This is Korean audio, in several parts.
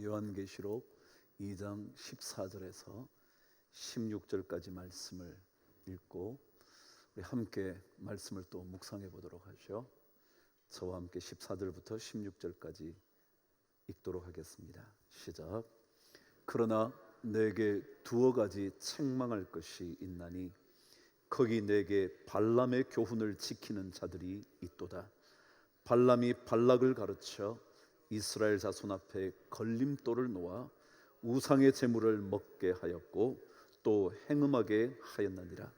요한계시록 2장 14절에서 16절까지 말씀을 읽고 우리 함께 말씀을 또 묵상해 보도록 하죠. 저와 함께 14절부터 16절까지 읽도록 하겠습니다. 시작. 그러나 내게 두어 가지 책망할 것이 있나니 거기 내게 발람의 교훈을 지키는 자들이 있도다. 발람이 발락을 가르쳐 이스라엘 자손 앞에 걸림돌을 놓아 우상의 제물을 먹게 하였고 또 행음하게 하였느니라.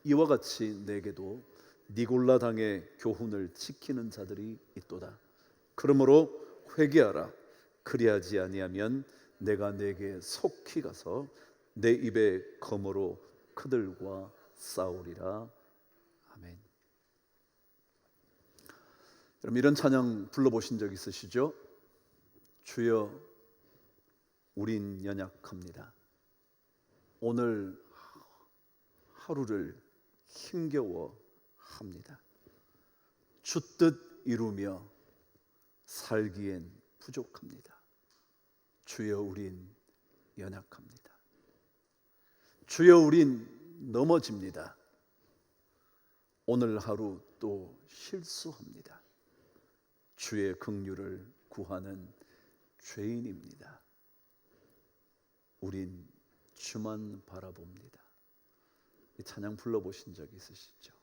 이와 같이 내게도 니골라 당의 교훈을 지키는 자들이 있도다. 그러므로 회개하라. 그리하지 아니하면 내가 내게 속히 가서 내 입에 검으로 그들과 싸우리라. 아멘. 여러분, 이런 찬양 불러보신 적 있으시죠? 주여 우린 연약합니다. 오늘 하루를 힘겨워 합니다. 주뜻 이루며 살기엔 부족합니다. 주여 우린 연약합니다. 주여 우린 넘어집니다. 오늘 하루 또 실수합니다. 주의 긍휼을 구하는 죄인입니다. 우린 주만 바라봅니다. 이 찬양 불러보신 적 있으시죠?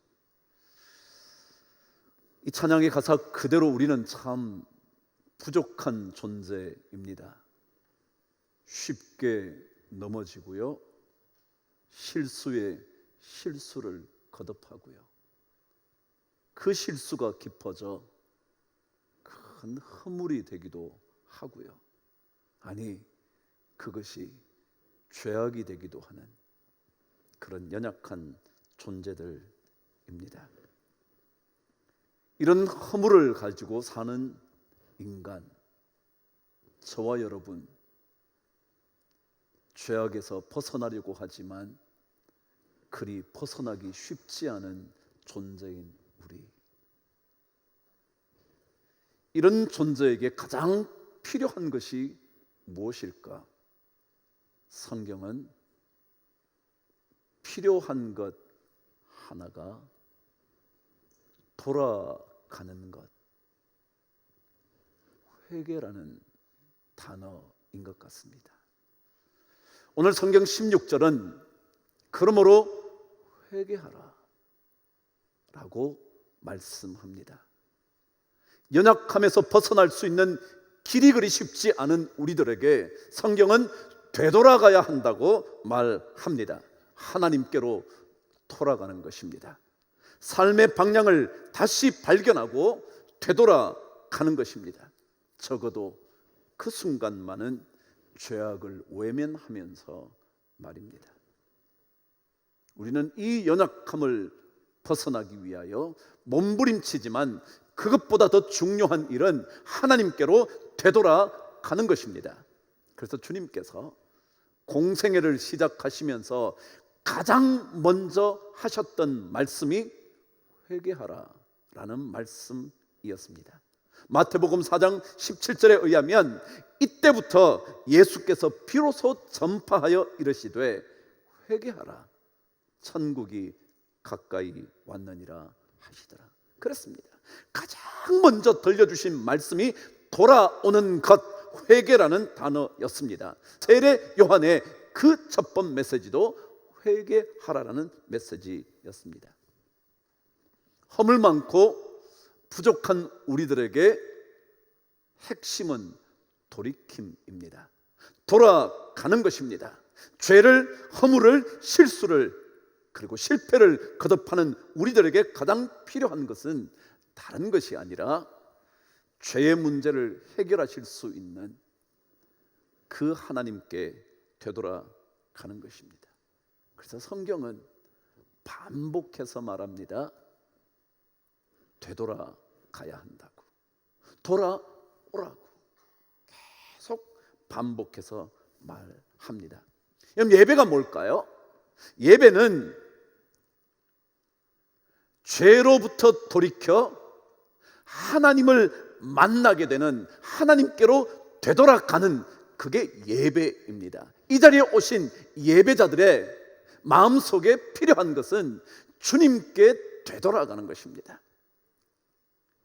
이 찬양의 가사 그대로 우리는 참 부족한 존재입니다. 쉽게 넘어지고요, 실수에 실수를 거듭하고요, 그 실수가 깊어져 큰 허물이 되기도 하고요, 아니 그것이 죄악이 되기도 하는 그런 연약한 존재들입니다. 이런 허물을 가지고 사는 인간, 저와 여러분, 죄악에서 벗어나려고 하지만 그리 벗어나기 쉽지 않은 존재인 우리, 이런 존재에게 가장 필요한 것이 무엇일까? 성경은 필요한 것 하나가 돌아가는 것, 회개라는 단어인 것 같습니다. 오늘 성경 16절은 그러므로 회개하라 라고 말씀합니다. 연약함에서 벗어날 수 있는 길이 그리 쉽지 않은 우리들에게 성경은 되돌아가야 한다고 말합니다. 하나님께로 돌아가는 것입니다. 삶의 방향을 다시 발견하고 되돌아가는 것입니다. 적어도 그 순간만은 죄악을 외면하면서 말입니다. 우리는 이 연약함을 벗어나기 위하여 몸부림치지만 그것보다 더 중요한 일은 하나님께로 되돌아가는 것입니다. 그래서 주님께서 공생애를 시작하시면서 가장 먼저 하셨던 말씀이 회개하라 라는 말씀이었습니다. 마태복음 4장 17절에 의하면 이때부터 예수께서 비로소 전파하여 이르시되 회개하라 천국이 가까이 왔느니라 하시더라. 그렇습니다. 가장 먼저 들려주신 말씀이 돌아오는 것, 회개라는 단어였습니다. 세례 요한의 그 첫 번 메시지도 회개하라라는 메시지였습니다. 허물 많고 부족한 우리들에게 핵심은 돌이킴입니다. 돌아가는 것입니다. 죄를, 허물을, 실수를, 그리고 실패를 거듭하는 우리들에게 가장 필요한 것은 다른 것이 아니라 죄의 문제를 해결하실 수 있는 그 하나님께 되돌아가는 것입니다. 그래서 성경은 반복해서 말합니다. 되돌아가야 한다고, 돌아오라고 계속 반복해서 말합니다. 그럼 예배가 뭘까요? 예배는 죄로부터 돌이켜 하나님을 만나게 되는, 하나님께로 되돌아가는, 그게 예배입니다. 이 자리에 오신 예배자들의 마음속에 필요한 것은 주님께 되돌아가는 것입니다.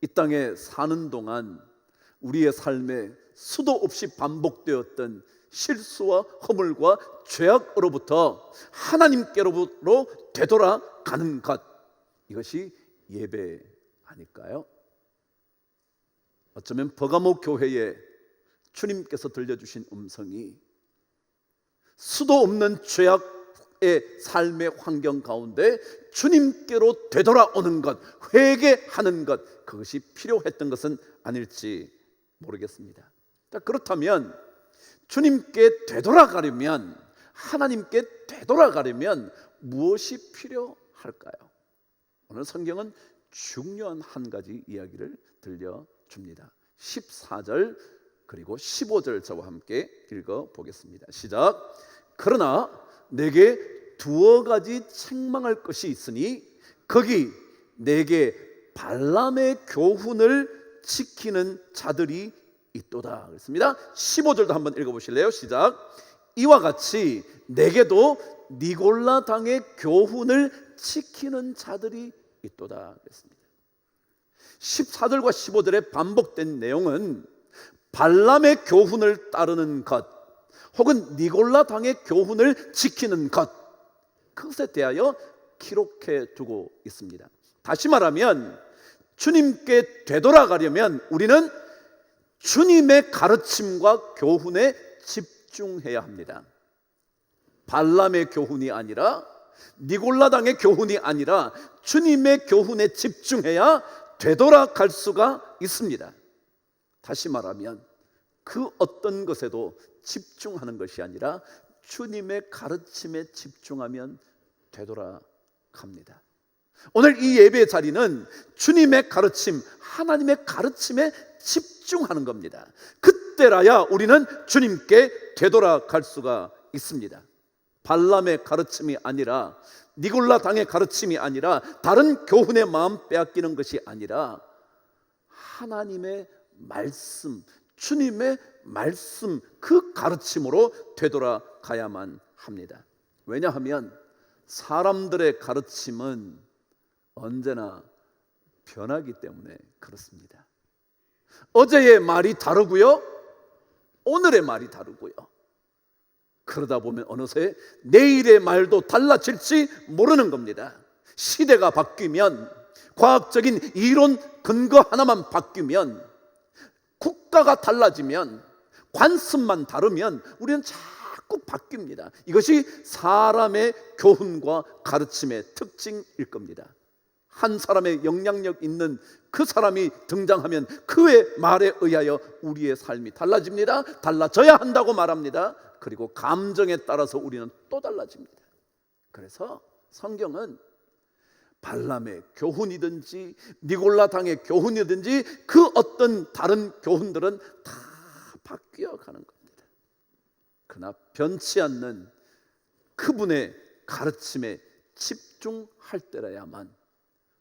이 땅에 사는 동안 우리의 삶에 수도 없이 반복되었던 실수와 허물과 죄악으로부터 하나님께로 되돌아가는 것, 이것이 예배 아닐까요? 어쩌면 버가모 교회에 주님께서 들려주신 음성이 수도 없는 죄악의 삶의 환경 가운데 주님께로 되돌아오는 것, 회개하는 것, 그것이 필요했던 것은 아닐지 모르겠습니다. 자, 그렇다면 주님께 되돌아가려면, 하나님께 되돌아가려면 무엇이 필요할까요? 오늘 성경은 중요한 한 가지 이야기를 들려줍니다. 14절 그리고 15절 저와 함께 읽어보겠습니다. 시작. 그러나 내게 두어 가지 책망할 것이 있으니 거기 내게 발람의 교훈을 지키는 자들이 있도다 그랬습니다. 15절도 한번 읽어보실래요? 시작. 이와 같이 내게도 니골라 당의 교훈을 지키는 자들이 있도다 그랬습니다. 14절과 15절에 반복된 내용은 발람의 교훈을 따르는 것, 혹은 니골라 당의 교훈을 지키는 것, 그것에 대하여 기록해 두고 있습니다. 다시 말하면 주님께 되돌아가려면 우리는 주님의 가르침과 교훈에 집중해야 합니다. 발람의 교훈이 아니라, 니골라 당의 교훈이 아니라 주님의 교훈에 집중해야 되돌아갈 수가 있습니다. 다시 말하면 그 어떤 것에도 집중하는 것이 아니라 주님의 가르침에 집중하면 되돌아갑니다. 오늘 이 예배의 자리는 주님의 가르침, 하나님의 가르침에 집중하는 겁니다. 그때라야 우리는 주님께 되돌아갈 수가 있습니다. 발람의 가르침이 아니라, 니골라 당의 가르침이 아니라, 다른 교훈의 마음 빼앗기는 것이 아니라 하나님의 말씀, 주님의 말씀, 그 가르침으로 되돌아가야만 합니다. 왜냐하면 사람들의 가르침은 언제나 변하기 때문에 그렇습니다. 어제의 말이 다르고요, 오늘의 말이 다르고요. 그러다 보면 어느새 내일의 말도 달라질지 모르는 겁니다. 시대가 바뀌면, 과학적인 이론 근거 하나만 바뀌면, 국가가 달라지면, 관습만 다르면 우리는 자꾸 바뀝니다. 이것이 사람의 교훈과 가르침의 특징일 겁니다. 한 사람의 영향력 있는 그 사람이 등장하면 그의 말에 의하여 우리의 삶이 달라집니다. 달라져야 한다고 말합니다. 그리고 감정에 따라서 우리는 또 달라집니다. 그래서 성경은 발람의 교훈이든지 니골라 당의 교훈이든지 그 어떤 다른 교훈들은 다 바뀌어 가는 겁니다. 그러나 변치 않는 그분의 가르침에 집중할 때라야만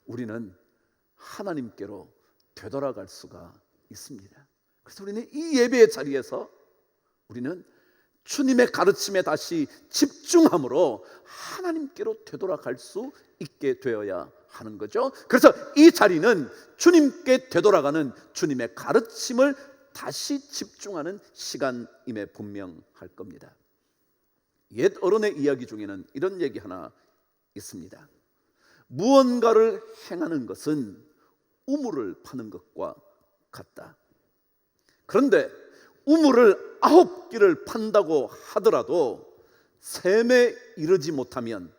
우리는 하나님께로 되돌아갈 수가 있습니다. 그래서 우리는 이 예배의 자리에서 우리는 주님의 가르침에 다시 집중함으로 하나님께로 되돌아갈 수 있게 되어야 하는 거죠. 그래서 이 자리는 주님께 되돌아가는 주님의 가르침을 다시 집중하는 시간임에 분명할 겁니다. 옛 어른의 이야기 중에는 이런 얘기 하나 있습니다. 무언가를 행하는 것은 우물을 파는 것과 같다. 그런데 우물을 9개를 판다고 하더라도 샘에 이르지 못하면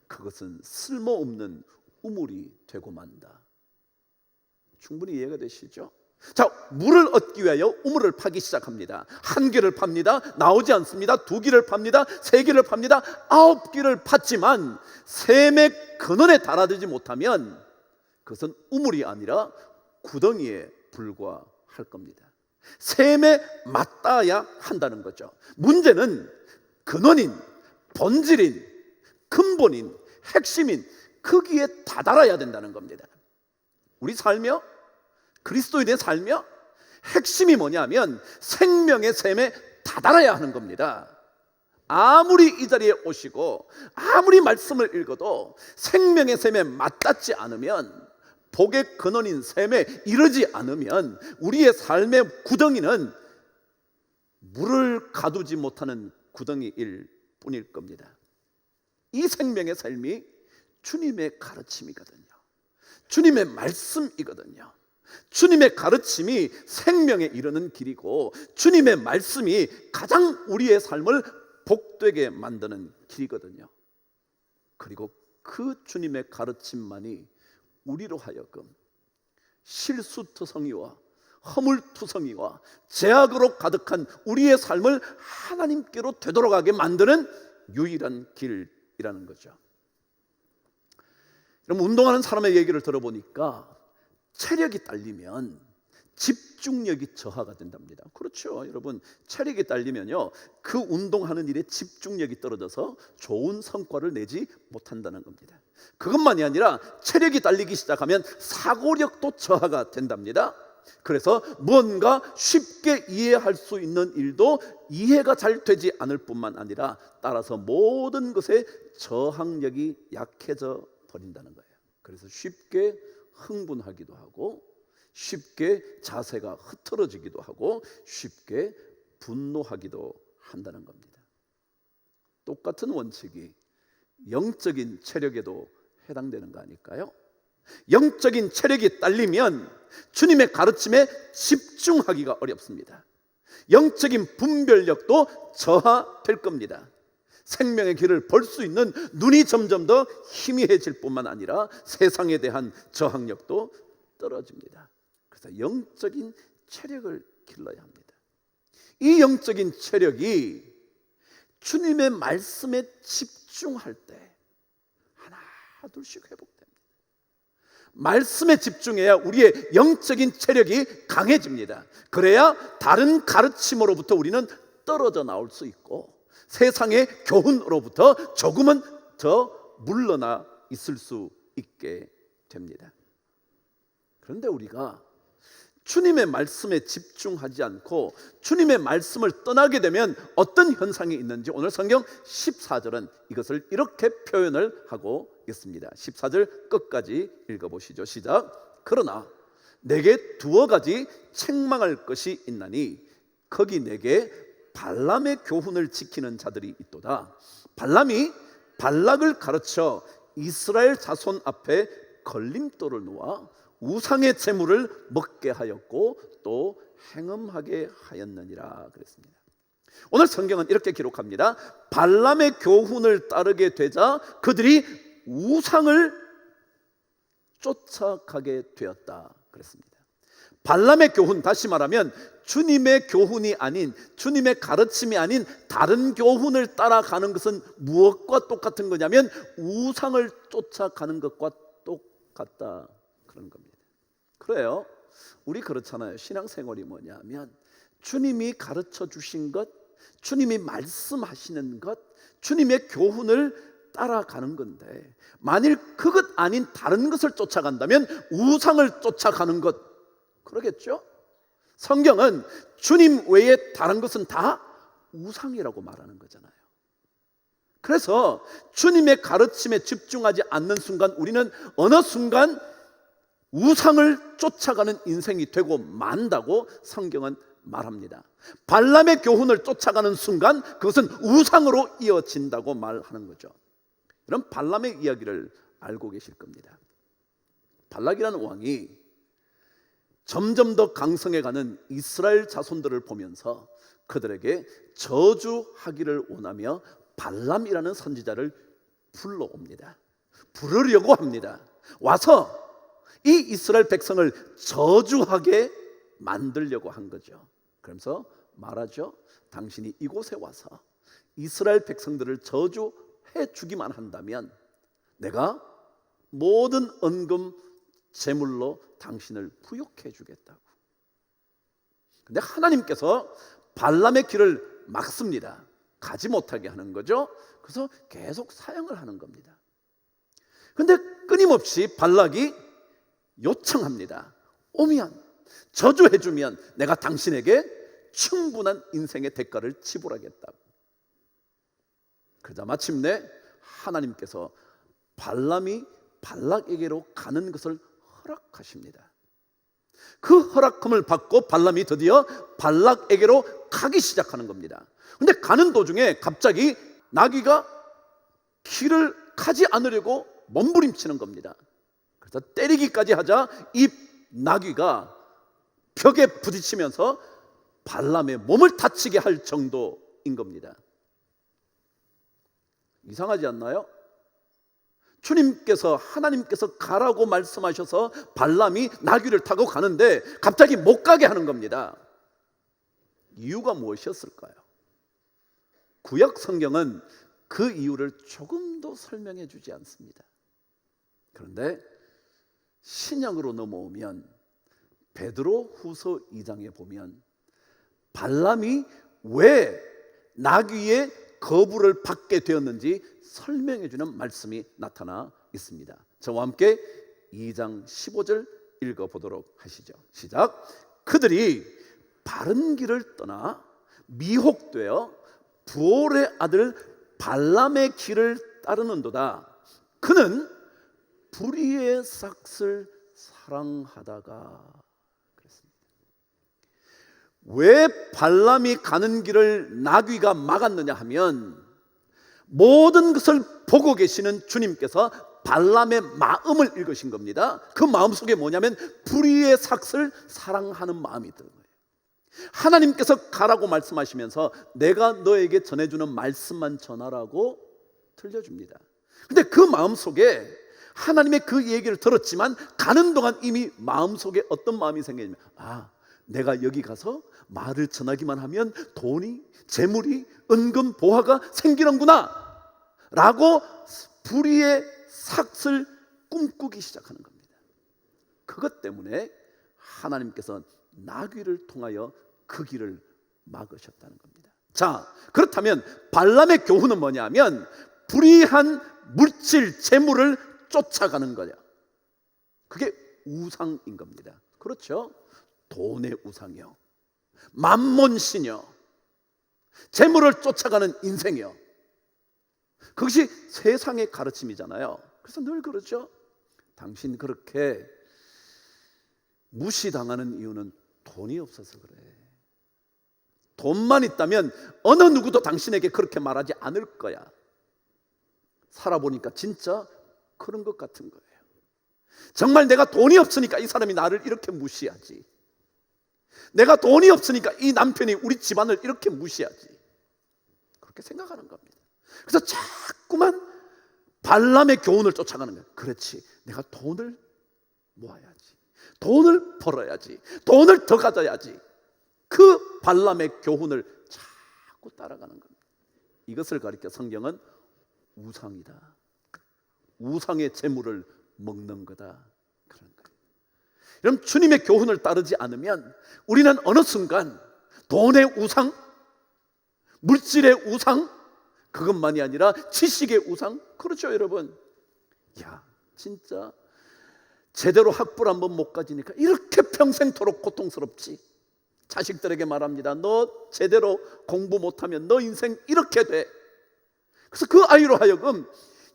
그것은 쓸모없는 우물이 되고 만다. 충분히 이해가 되시죠? 자, 물을 얻기 위하여 우물을 파기 시작합니다. 1개를 팝니다. 나오지 않습니다. 2개를 팝니다. 3개를 팝니다. 9개를 팠지만 샘의 근원에 달아들지 못하면 그것은 우물이 아니라 구덩이에 불과할 겁니다. 샘에 맞닿아야 한다는 거죠. 문제는 근원인 본질인, 근본인, 핵심인 거기에 다다라야 된다는 겁니다. 우리 살며, 그리스도인의 살며 핵심이 뭐냐면 생명의 샘에 다다라야 하는 겁니다. 아무리 이 자리에 오시고 아무리 말씀을 읽어도 생명의 샘에 맞닿지 않으면, 복의 근원인 샘에 이르지 않으면 우리의 삶의 구덩이는 물을 가두지 못하는 구덩이일 뿐일 겁니다. 이 생명의 삶이 주님의 가르침이거든요. 주님의 말씀이거든요. 주님의 가르침이 생명에 이르는 길이고, 주님의 말씀이 가장 우리의 삶을 복되게 만드는 길이거든요. 그리고 그 주님의 가르침만이 우리로 하여금 실수투성이와 허물투성이와 죄악으로 가득한 우리의 삶을 하나님께로 되돌아가게 만드는 유일한 길이라는 거죠. 여러분, 운동하는 사람의 얘기를 들어보니까 체력이 딸리면 집중력이 저하가 된답니다. 그렇죠, 여러분. 체력이 딸리면요, 그 운동하는 일에 집중력이 떨어져서 좋은 성과를 내지 못한다는 겁니다. 그것만이 아니라 체력이 딸리기 시작하면 사고력도 저하가 된답니다. 그래서 뭔가 쉽게 이해할 수 있는 일도 이해가 잘 되지 않을 뿐만 아니라 따라서 모든 것에 저항력이 약해져 버린다는 거예요. 그래서 쉽게 흥분하기도 하고, 쉽게 자세가 흐트러지기도 하고, 쉽게 분노하기도 한다는 겁니다. 똑같은 원칙이 영적인 체력에도 해당되는 거 아닐까요? 영적인 체력이 딸리면 주님의 가르침에 집중하기가 어렵습니다. 영적인 분별력도 저하될 겁니다. 생명의 길을 볼 수 있는 눈이 점점 더 희미해질 뿐만 아니라 세상에 대한 저항력도 떨어집니다. 그래서 영적인 체력을 길러야 합니다. 이 영적인 체력이 주님의 말씀에 집중할 때 하나 둘씩 회복됩니다. 말씀에 집중해야 우리의 영적인 체력이 강해집니다. 그래야 다른 가르침으로부터 우리는 떨어져 나올 수 있고, 세상의 교훈으로부터 조금은 더 물러나 있을 수 있게 됩니다. 그런데 우리가 주님의 말씀에 집중하지 않고 주님의 말씀을 떠나게 되면 어떤 현상이 있는지 오늘 성경 14절은 이것을 이렇게 표현을 하고 있습니다. 14절 끝까지 읽어보시죠. 시작. 그러나 내게 두어 가지 책망할 것이 있나니 거기 내게 발람의 교훈을 지키는 자들이 있도다. 발람이 발락을 가르쳐 이스라엘 자손 앞에 걸림돌을 놓아 우상의 제물을 먹게 하였고 또 행음하게 하였느니라 그랬습니다. 오늘 성경은 이렇게 기록합니다. 발람의 교훈을 따르게 되자 그들이 우상을 쫓아가게 되었다 그랬습니다. 발람의 교훈, 다시 말하면 주님의 교훈이 아닌, 주님의 가르침이 아닌 다른 교훈을 따라가는 것은 무엇과 똑같은 거냐면 우상을 쫓아가는 것과 똑같다 그런 겁니다. 그래요, 우리 그렇잖아요. 신앙생활이 뭐냐면 주님이 가르쳐 주신 것, 주님이 말씀하시는 것, 주님의 교훈을 따라가는 건데, 만일 그것 아닌 다른 것을 쫓아간다면 우상을 쫓아가는 것, 그러겠죠? 성경은 주님 외에 다른 것은 다 우상이라고 말하는 거잖아요. 그래서 주님의 가르침에 집중하지 않는 순간 우리는 어느 순간 우상을 쫓아가는 인생이 되고 만다고 성경은 말합니다. 발람의 교훈을 쫓아가는 순간 그것은 우상으로 이어진다고 말하는 거죠. 이런 발람의 이야기를 알고 계실 겁니다. 발락이라는 왕이 점점 더 강성해가는 이스라엘 자손들을 보면서 그들에게 저주하기를 원하며 발람이라는 선지자를 불러옵니다. 부르려고 합니다. 와서 이 이스라엘 백성을 저주하게 만들려고 한 거죠. 그러면서 말하죠. 당신이 이곳에 와서 이스라엘 백성들을 저주해 주기만 한다면 내가 모든 은금 제물로 당신을 부욕해 주겠다고. 근데 하나님께서 발람의 길을 막습니다. 가지 못하게 하는 거죠. 그래서 계속 사용을 하는 겁니다. 근데 끊임없이 발락이 요청합니다. 오면, 저주해주면 내가 당신에게 충분한 인생의 대가를 지불하겠다고. 그러자 마침내 하나님께서 발람이 발락에게로 가는 것을 허락하십니다. 그 허락함을 받고 발람이 드디어 발락에게로 가기 시작하는 겁니다. 근데 가는 도중에 갑자기 나귀가 길을 가지 않으려고 몸부림치는 겁니다. 그래서 때리기까지 하자 이 나귀가 벽에 부딪히면서 발람의 몸을 다치게 할 정도인 겁니다. 이상하지 않나요? 주님께서, 하나님께서 가라고 말씀하셔서 발람이 나귀를 타고 가는데 갑자기 못 가게 하는 겁니다. 이유가 무엇이었을까요? 구약 성경은 그 이유를 조금도 설명해 주지 않습니다. 그런데 신약으로 넘어오면 베드로 후서 2장에 보면 발람이 왜 나귀의 거부를 받게 되었는지 설명해 주는 말씀이 나타나 있습니다. 저와 함께 2장 15절 읽어보도록 하시죠. 시작. 그들이 바른 길을 떠나 미혹되어 부올의 아들 발람의 길을 따르는도다. 그는 불의의 삭을 사랑하다가. 그랬습니다. 왜 발람이 가는 길을 나귀가 막았느냐 하면 모든 것을 보고 계시는 주님께서 발람의 마음을 읽으신 겁니다. 그 마음 속에 뭐냐면 불의의 삭을 사랑하는 마음이 드는 거예요. 하나님께서 가라고 말씀하시면서 내가 너에게 전해주는 말씀만 전하라고 들려줍니다. 근데 그 마음 속에 하나님의 그 얘기를 들었지만 가는 동안 이미 마음 속에 어떤 마음이 생기냐면 내가 여기 가서 말을 전하기만 하면 돈이, 재물이, 은금, 보화가 생기는구나 라고 불의의 삭을 꿈꾸기 시작하는 겁니다. 그것 때문에 하나님께서 나귀를 통하여 그 길을 막으셨다는 겁니다. 자, 그렇다면 발람의 교훈은 뭐냐면 불의한 물질, 재물을 쫓아가는 거냐. 그게 우상인 겁니다. 그렇죠? 돈의 우상이요, 만몬신이요, 재물을 쫓아가는 인생이요. 그것이 세상의 가르침이잖아요. 그래서 늘 그러죠. 당신 그렇게 무시당하는 이유는 돈이 없어서 그래. 돈만 있다면 어느 누구도 당신에게 그렇게 말하지 않을 거야. 살아보니까 진짜 그런 것 같은 거예요. 정말 내가 돈이 없으니까 이 사람이 나를 이렇게 무시하지. 내가 돈이 없으니까 이 남편이 우리 집안을 이렇게 무시하지. 그렇게 생각하는 겁니다. 그래서 자꾸만 발람의 교훈을 쫓아가는 거예요. 그렇지, 내가 돈을 모아야지, 돈을 벌어야지, 돈을 더 가져야지. 그 발람의 교훈을 자꾸 따라가는 겁니다. 이것을 가리켜 성경은 우상이다, 우상의 재물을 먹는 거다, 그런 거예요. 여러분, 주님의 교훈을 따르지 않으면 우리는 어느 순간 돈의 우상, 물질의 우상, 그것만이 아니라 지식의 우상. 그렇죠 여러분? 야, 진짜 제대로 학부를 한번 못 가지니까 이렇게 평생토록 고통스럽지. 자식들에게 말합니다. 너 제대로 공부 못하면 너 인생 이렇게 돼. 그래서 그 아이로 하여금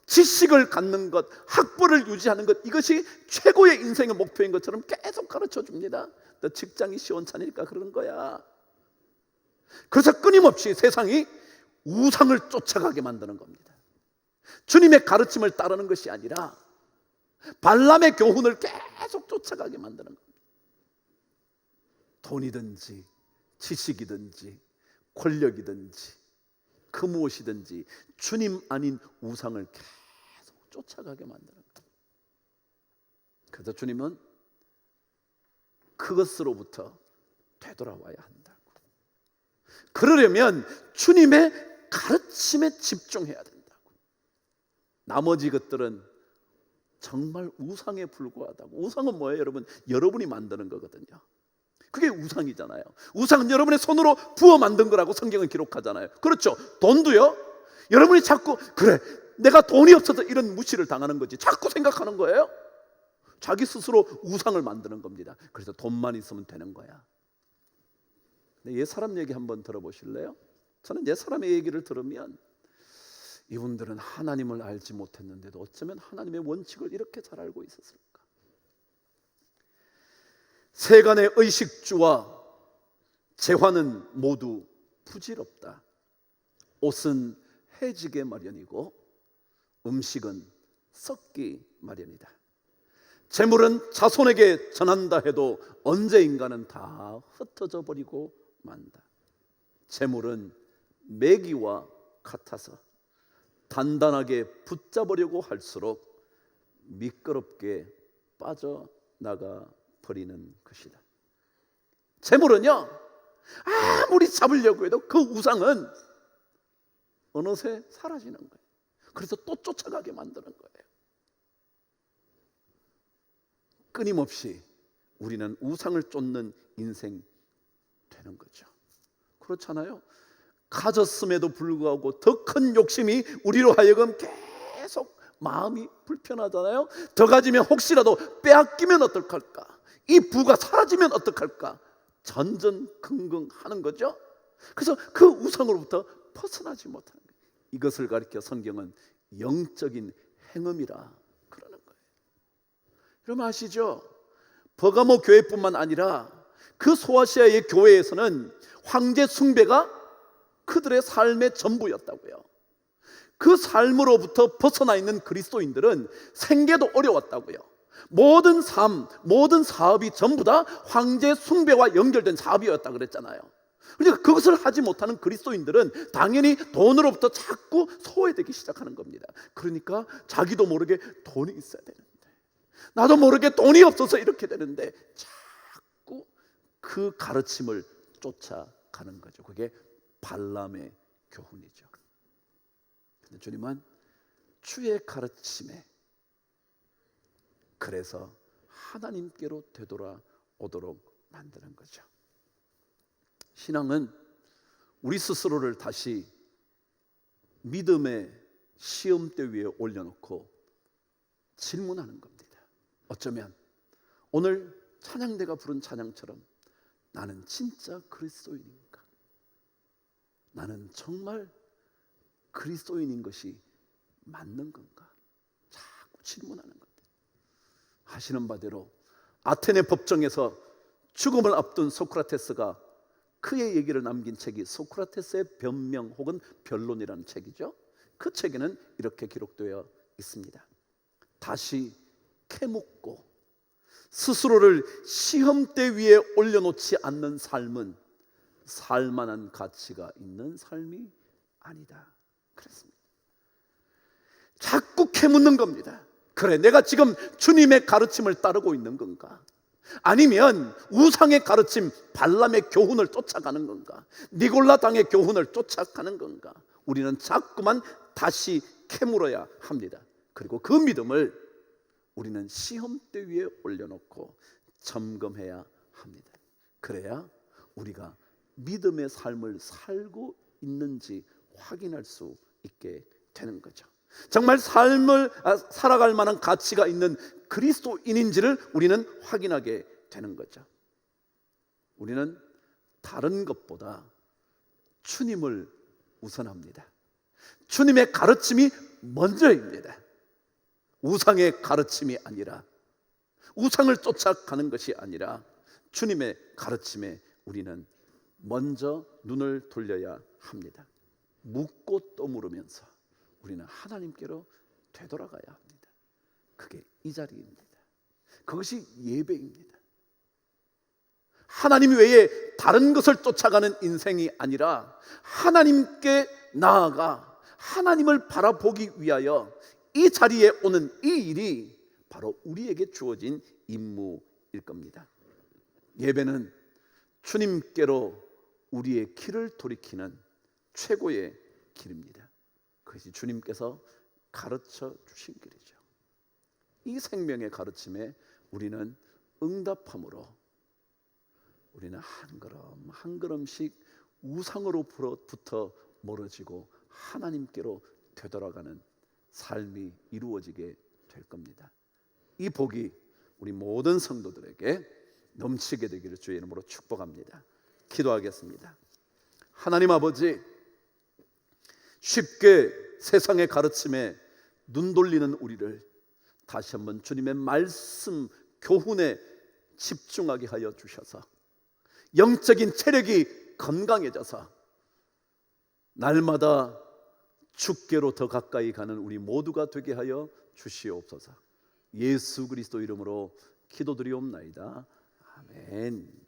지식을 갖는 것, 학부를 유지하는 것, 이것이 최고의 인생의 목표인 것처럼 계속 가르쳐 줍니다. 너 직장이 시원찮으니까 그런 거야. 그래서 끊임없이 세상이 우상을 쫓아가게 만드는 겁니다. 주님의 가르침을 따르는 것이 아니라 발람의 교훈을 계속 쫓아가게 만드는 겁니다. 돈이든지 지식이든지 권력이든지 그 무엇이든지 주님 아닌 우상을 계속 쫓아가게 만드는 거예요. 그래서 주님은 그것으로부터 되돌아와야 한다고. 그러려면 주님의 가르침에 집중해야 된다고. 나머지 것들은 정말 우상에 불과하다고. 우상은 뭐예요 여러분? 여러분이 만드는 거거든요. 그게 우상이잖아요. 우상은 여러분의 손으로 부어 만든 거라고 성경은 기록하잖아요. 그렇죠. 돈도요. 여러분이 자꾸 그래 내가 돈이 없어서 이런 무시를 당하는 거지 자꾸 생각하는 거예요. 자기 스스로 우상을 만드는 겁니다. 그래서 돈만 있으면 되는 거야. 옛사람 얘기 한번 들어보실래요? 저는 옛사람의 얘기를 들으면 이분들은 하나님을 알지 못했는데도 어쩌면 하나님의 원칙을 이렇게 잘 알고 있었을까? 세간의 의식주와 재화는 모두 부질없다. 옷은 해지게 마련이고 음식은 썩기 마련이다. 재물은 자손에게 전한다 해도 언제인가는 다 흩어져 버리고 만다. 재물은 매기와 같아서 단단하게 붙잡으려고 할수록 미끄럽게 빠져나가 버리는 것이다. 재물은요 아무리 잡으려고 해도 그 우상은 어느새 사라지는 거예요. 그래서 또 쫓아가게 만드는 거예요. 끊임없이 우리는 우상을 쫓는 인생 되는 거죠. 그렇잖아요. 가졌음에도 불구하고 더 큰 욕심이 우리로 하여금 계속 마음이 불편하잖아요. 더 가지면 혹시라도 빼앗기면 어떡할까? 이 부가 사라지면 어떡할까? 전전긍긍하는 거죠. 그래서 그 우상으로부터 벗어나지 못하는 거예요. 이것을 가리켜 성경은 영적인 행음이라 그러는 거예요. 여러분 아시죠? 버가모 교회뿐만 아니라 그 소아시아의 교회에서는 황제 숭배가 그들의 삶의 전부였다고요. 그 삶으로부터 벗어나 있는 그리스도인들은 생계도 어려웠다고요. 모든 삶, 모든 사업이 전부 다 황제 숭배와 연결된 사업이었다 그랬잖아요. 그러니까 그것을 하지 못하는 그리스도인들은 당연히 돈으로부터 자꾸 소외되기 시작하는 겁니다. 그러니까 자기도 모르게 돈이 있어야 되는데, 나도 모르게 돈이 없어서 이렇게 되는데 자꾸 그 가르침을 쫓아가는 거죠. 그게 발람의 교훈이죠. 근데 주님은 주의 가르침에 그래서 하나님께로 되돌아오도록 만드는 거죠. 신앙은 우리 스스로를 다시 믿음의 시험대 위에 올려놓고 질문하는 겁니다. 어쩌면 오늘 찬양대가 부른 찬양처럼 나는 진짜 그리스도인인가? 나는 정말 그리스도인인 것이 맞는 건가? 자꾸 질문하는 겁니다. 아시는 바대로 아테네 법정에서 죽음을 앞둔 소크라테스가 그의 얘기를 남긴 책이 소크라테스의 변명 혹은 변론이라는 책이죠. 그 책에는 이렇게 기록되어 있습니다. 다시 캐묻고 스스로를 시험대 위에 올려놓지 않는 삶은 살만한 가치가 있는 삶이 아니다 그랬습니다. 자꾸 캐묻는 겁니다. 그래, 내가 지금 주님의 가르침을 따르고 있는 건가? 아니면 우상의 가르침, 발람의 교훈을 쫓아가는 건가? 니골라 당의 교훈을 쫓아가는 건가? 우리는 자꾸만 다시 캐물어야 합니다. 그리고 그 믿음을 우리는 시험대 위에 올려놓고 점검해야 합니다. 그래야 우리가 믿음의 삶을 살고 있는지 확인할 수 있게 되는 거죠. 정말 삶을 살아갈 만한 가치가 있는 그리스도인인지를 우리는 확인하게 되는 거죠. 우리는 다른 것보다 주님을 우선합니다. 주님의 가르침이 먼저입니다. 우상의 가르침이 아니라, 우상을 쫓아가는 것이 아니라 주님의 가르침에 우리는 먼저 눈을 돌려야 합니다. 묻고 또 물으면서 우리는 하나님께로 되돌아가야 합니다. 그게 이 자리입니다. 그것이 예배입니다. 하나님 외에 다른 것을 쫓아가는 인생이 아니라 하나님께 나아가 하나님을 바라보기 위하여 이 자리에 오는 이 일이 바로 우리에게 주어진 임무일 겁니다. 예배는 주님께로 우리의 길을 돌이키는 최고의 길입니다. 그것이 주님께서 가르쳐 주신 길이죠. 이 생명의 가르침에 우리는 응답함으로 우리는 한 걸음 한 걸음씩 우상으로부터 멀어지고 하나님께로 되돌아가는 삶이 이루어지게 될 겁니다. 이 복이 우리 모든 성도들에게 넘치게 되기를 주의 이름으로 축복합니다. 기도하겠습니다. 하나님 아버지, 쉽게 세상의 가르침에 눈 돌리는 우리를 다시 한번 주님의 말씀 교훈에 집중하게 하여 주셔서 영적인 체력이 건강해져서 날마다 주께로 더 가까이 가는 우리 모두가 되게 하여 주시옵소서. 예수 그리스도 이름으로 기도드리옵나이다. 아멘.